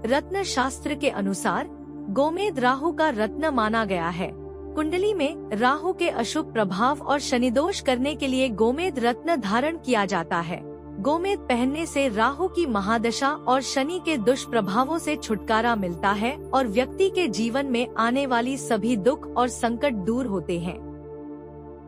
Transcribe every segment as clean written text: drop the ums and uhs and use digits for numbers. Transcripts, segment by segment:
रत्न शास्त्र के अनुसार गोमेद राहु का रत्न माना गया है। कुंडली में राहु के अशुभ प्रभाव और शनिदोष करने के लिए गोमेद रत्न धारण किया जाता है। गोमेद पहनने से राहु की महादशा और शनि के दुष्प्रभावों से छुटकारा मिलता है और व्यक्ति के जीवन में आने वाली सभी दुख और संकट दूर होते हैं।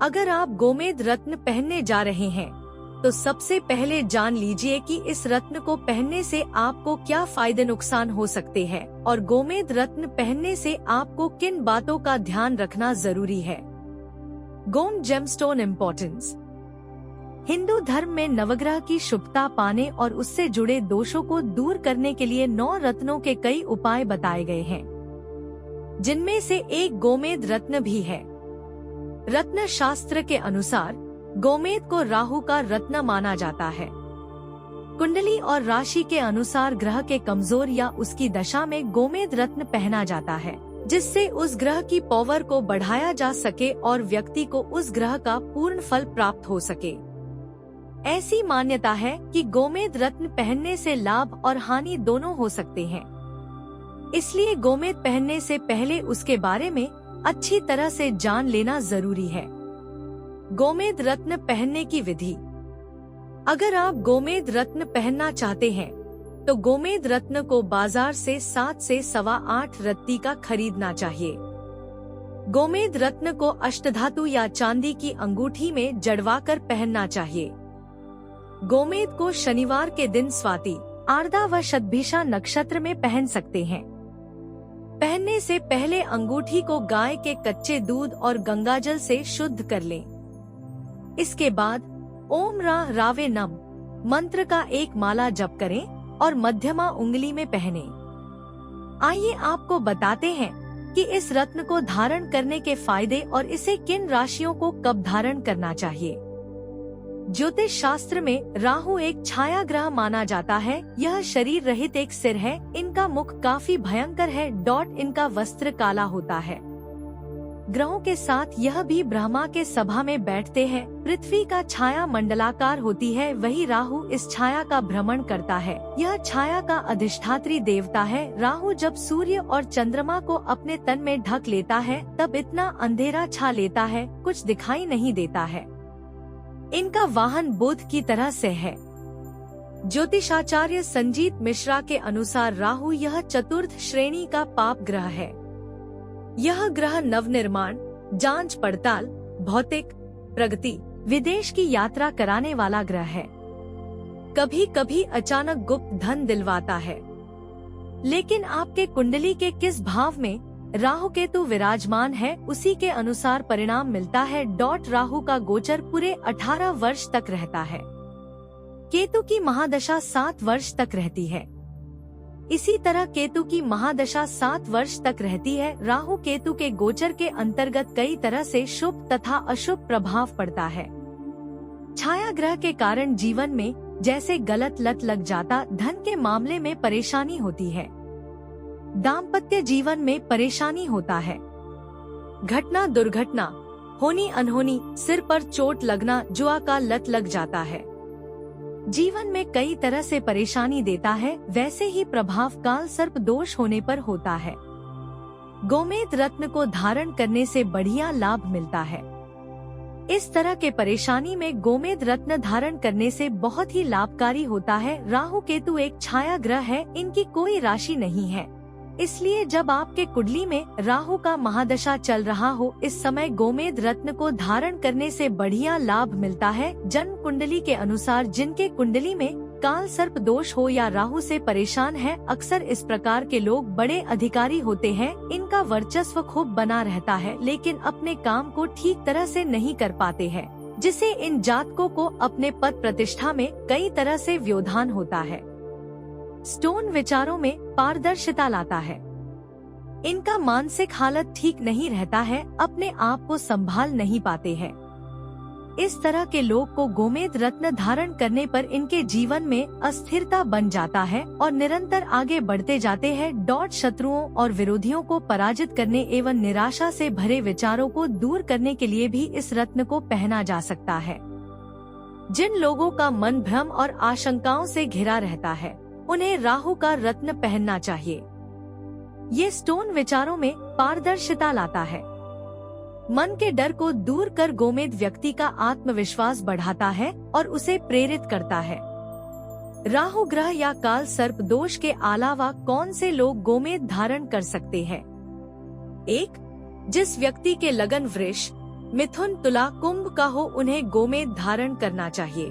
अगर आप गोमेद रत्न पहनने जा रहे हैं तो सबसे पहले जान लीजिए कि इस रत्न को पहनने से आपको क्या फायदे नुकसान हो सकते हैं और गोमेद रत्न पहनने से आपको किन बातों का ध्यान रखना जरूरी है। Gold gemstone importance. हिंदू धर्म में नवग्रह की शुभता पाने और उससे जुड़े दोषों को दूर करने के लिए 9 रत्नों के कई उपाय बताए गए हैं, जिनमें से एक गोमेद रत्न भी है। रत्न शास्त्र के अनुसार गोमेद को राहु का रत्न माना जाता है। कुंडली और राशि के अनुसार ग्रह के कमजोर या उसकी दशा में गोमेद रत्न पहना जाता है, जिससे उस ग्रह की पावर को बढ़ाया जा सके और व्यक्ति को उस ग्रह का पूर्ण फल प्राप्त हो सके। ऐसी मान्यता है कि गोमेद रत्न पहनने से लाभ और हानि दोनों हो सकते हैं, इसलिए गोमेद पहनने से पहले उसके बारे में अच्छी तरह से जान लेना जरूरी है। गोमेद रत्न पहनने की विधि। अगर आप गोमेद रत्न पहनना चाहते हैं तो गोमेद रत्न को बाजार से 7 से 8.25 रत्ती का खरीदना चाहिए। गोमेद रत्न को अष्टधातु या चांदी की अंगूठी में जड़वाकर पहनना चाहिए। गोमेद को शनिवार के दिन स्वाति, आर्द्रा व शतभिषा नक्षत्र में पहन सकते हैं। पहनने से पहले अंगूठी को गाय के कच्चे दूध और गंगाजल से शुद्ध कर लें। इसके बाद ओम रा रावे नम मंत्र का एक माला जप करें और मध्यमा उंगली में पहने। आइए आपको बताते हैं कि इस रत्न को धारण करने के फायदे और इसे किन राशियों को कब धारण करना चाहिए। ज्योतिष शास्त्र में राहु एक छाया ग्रह माना जाता है। यह शरीर रहित एक सिर है। इनका मुख काफी भयंकर है। इनका वस्त्र काला होता है। ग्रहों के साथ यह भी ब्रह्मा के सभा में बैठते हैं। पृथ्वी का छाया मंडलाकार होती है, वही राहु इस छाया का भ्रमण करता है। यह छाया का अधिष्ठात्री देवता है। राहु जब सूर्य और चंद्रमा को अपने तन में ढक लेता है तब इतना अंधेरा छा लेता है, कुछ दिखाई नहीं देता है। इनका वाहन बुध की तरह से है। ज्योतिषाचार्य संजीत मिश्रा के अनुसार राहु यह चतुर्थ श्रेणी का पाप ग्रह है। यह ग्रह नवनिर्माण, जांच पड़ताल, भौतिक प्रगति, विदेश की यात्रा कराने वाला ग्रह है। कभी कभी अचानक गुप्त धन दिलवाता है। लेकिन आपके कुंडली के किस भाव में राहु केतु विराजमान है, उसी के अनुसार परिणाम मिलता है। राहु का गोचर पूरे 18 वर्ष तक रहता है। केतु की महादशा 7 वर्ष तक रहती है। इसी तरह केतु की महादशा 7 वर्ष तक रहती है। राहु केतु के गोचर के अंतर्गत कई तरह से शुभ तथा अशुभ प्रभाव पड़ता है। छाया ग्रह के कारण जीवन में जैसे गलत लत लग जाता, धन के मामले में परेशानी होती है, दाम्पत्य जीवन में परेशानी होता है, घटना दुर्घटना, होनी अनहोनी, सिर पर चोट लगना, जुआ का लत लग जाता है। जीवन में कई तरह से परेशानी देता है। वैसे ही प्रभाव काल सर्प दोष होने पर होता है। गोमेद रत्न को धारण करने से बढ़िया लाभ मिलता है। इस तरह के परेशानी में गोमेद रत्न धारण करने से बहुत ही लाभकारी होता है। राहु केतु एक छाया ग्रह है, इनकी कोई राशि नहीं है। इसलिए जब आपके कुंडली में राहु का महादशा चल रहा हो, इस समय गोमेद रत्न को धारण करने से बढ़िया लाभ मिलता है। जन्म कुंडली के अनुसार जिनके कुंडली में काल सर्प दोष हो या राहु से परेशान है, अक्सर इस प्रकार के लोग बड़े अधिकारी होते हैं। इनका वर्चस्व खूब बना रहता है, लेकिन अपने काम को ठीक तरह से नहीं कर पाते हैं, जिससे इन जातकों को अपने पद प्रतिष्ठा में कई तरह से व्यवधान होता है। स्टोन विचारों में पारदर्शिता लाता है। इनका मानसिक हालत ठीक नहीं रहता है, अपने आप को संभाल नहीं पाते हैं। इस तरह के लोग को गोमेद रत्न धारण करने पर इनके जीवन में अस्थिरता बन जाता है और निरंतर आगे बढ़ते जाते हैं। शत्रुओं और विरोधियों को पराजित करने एवं निराशा से भरे विचारों को दूर करने के लिए भी इस रत्न को पहना जा सकता है। जिन लोगों का मन भ्रम और आशंकाओं से घिरा रहता है, उन्हें राहु का रत्न पहनना चाहिए। ये स्टोन विचारों में पारदर्शिता लाता है, मन के डर को दूर कर गोमेद व्यक्ति का आत्मविश्वास बढ़ाता है और उसे प्रेरित करता है। राहु ग्रह या काल सर्प दोष के अलावा कौन से लोग गोमेद धारण कर सकते हैं? 1. जिस व्यक्ति के लगन वृष, मिथुन, तुला, कुंभ का हो उन्हें गोमेद धारण करना चाहिए।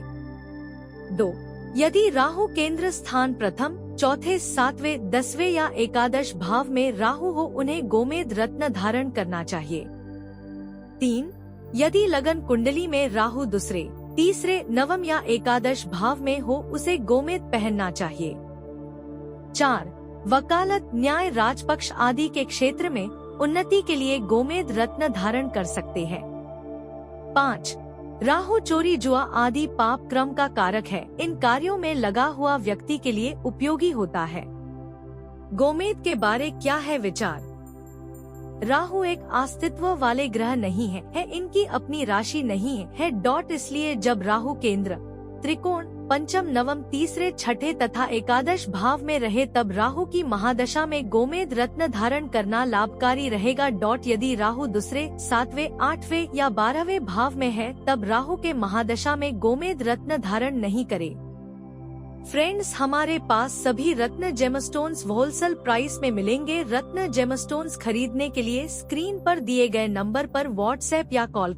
2. यदि राहु केंद्र स्थान प्रथम, चौथे, 7वें, 10वें या एकादश भाव में राहु हो उन्हें गोमेद रत्न धारण करना चाहिए। 3. यदि लगन कुंडली में राहु दूसरे, तीसरे, नवम या एकादश भाव में हो उसे गोमेद पहनना चाहिए। 4. वकालत, न्याय, राजपक्ष आदि के क्षेत्र में उन्नति के लिए गोमेद रत्न धारण कर सकते हैं। 5. राहु चोरी, जुआ आदि पाप क्रम का कारक है, इन कार्यों में लगा हुआ व्यक्ति के लिए उपयोगी होता है। गोमेद के बारे क्या है विचार? राहु एक अस्तित्व वाले ग्रह नहीं है, इनकी अपनी राशि नहीं है। इसलिए जब राहु केंद्र, त्रिकोण, पंचम, नवम, तीसरे, छठे तथा एकादश भाव में रहे तब राहु की महादशा में गोमेद रत्न धारण करना लाभकारी रहेगा। यदि राहु दूसरे, 7वें, 8वें या 12वें भाव में है तब राहु के महादशा में गोमेद रत्न धारण नहीं करे। फ्रेंड्स, हमारे पास सभी रत्न जेमस्टोन्स होलसेल प्राइस में मिलेंगे। रत्न जेमस्टोन्स खरीदने के लिए स्क्रीन पर दिए गए नंबर पर व्हाट्सएप या कॉल करें।